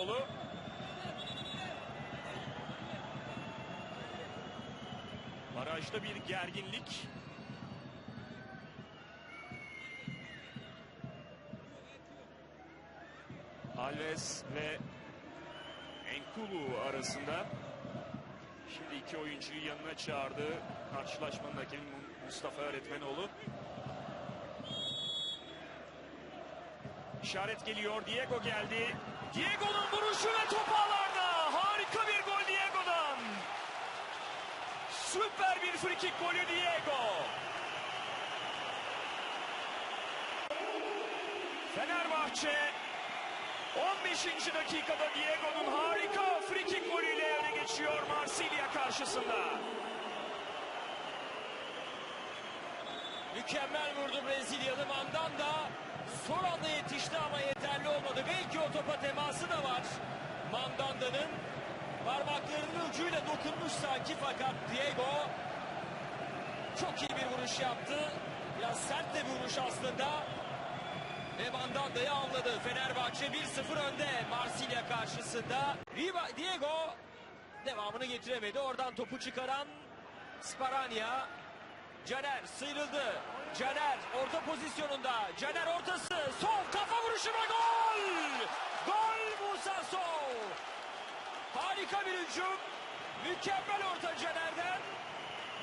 Öğretmenoğlu. Barajda bir gerginlik. Alves ve Enkulu arasında. Şimdi iki oyuncuyu yanına çağırdı. Karşılaşmanın hakemi Mustafa Öğretmenoğlu. İşaret geliyor. Diego geldi. Diego'nun vuruşu ve top ağlarda. Harika bir gol Diego'dan. Süper bir frikik golü Diego. Fenerbahçe 15. dakikada Diego'nun harika frikik golüyle öne geçiyor Marsilya karşısında. Mükemmel vurdu Brezilyalı. Mandanda son anda yetişti ama yeterli olmadı. Belki o topa teması da var. Mandanda'nın parmaklarının ucuyla dokunmuş sanki, fakat Diego çok iyi bir vuruş yaptı. Biraz sert de bir vuruş aslında. Ve Mandanda'yı avladı. Fenerbahçe 1-0 önde Marsilya karşısında. Diego devamını getiremedi. Oradan topu çıkaran Sparania. Caner sıyrıldı. Caner orta pozisyonunda. Caner ortası. Sol kafa vuruşu ve gol! Gol Musa Sol! Harika bir hücum. Mükemmel orta Caner'den.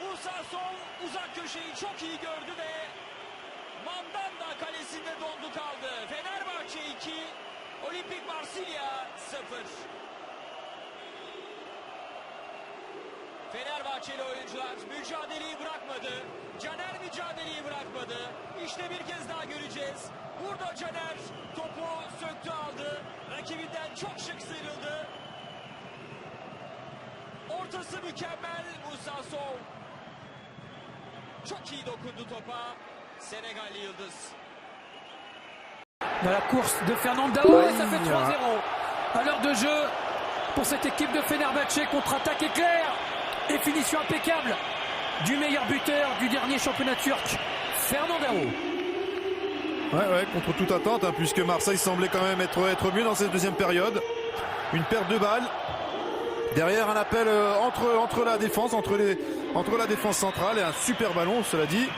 Musa Sol uzak köşeyi çok iyi gördü ve Mandanda kalesinde dondu kaldı. Fenerbahçe 2, Olimpik Marsilya 0. Fenerbahçeli oyuncular mücadeleyi bırakmadı. Caner mücadeleyi bırakmadı. İşte bir kez daha göreceğiz. Burada Caner topu söktü aldı. Rakibinden çok şık sıyrıldı. Ortası mükemmel Musa Sol. Çok iyi dokundu topa. Sénégalli yıldız. Dans la course de Fernand Dao et ça fait 3-0 à l'heure de jeu pour cette équipe de Fenerbahçe. Contre-attaque éclair et finition impeccable du meilleur buteur du dernier championnat turc, Fernand Dao. Ouais, contre toute attente, hein, puisque Marseille semblait quand même être mieux dans cette deuxième période. Une perte de balles. Derrière un appel entre la défense, entre la défense centrale, et un super ballon, cela dit.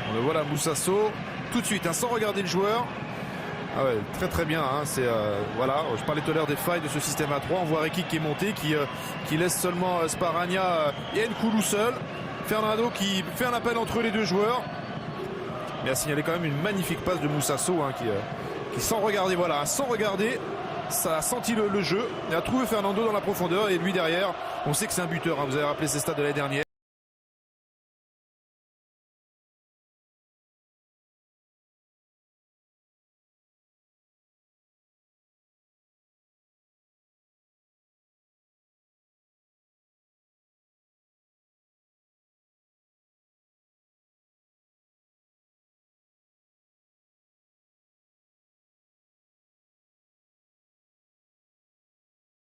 On le voit là, Musa Sol, tout de suite, hein, sans regarder le joueur. Ah ouais, très bien, hein, voilà, je parlais tout à l'heure des failles de ce système à 3. On voit Rekik qui est monté, qui laisse seulement Sparania et Nkoulou seul. Fernando qui fait un appel entre les deux joueurs. Mais a signalé quand même une magnifique passe de Musa Sol, hein, qui sans regarder, voilà, sans regarder, ça a senti le jeu. Il a trouvé Fernando dans la profondeur et lui derrière, on sait que c'est un buteur, hein, vous avez rappelé ses stats de l'année dernière.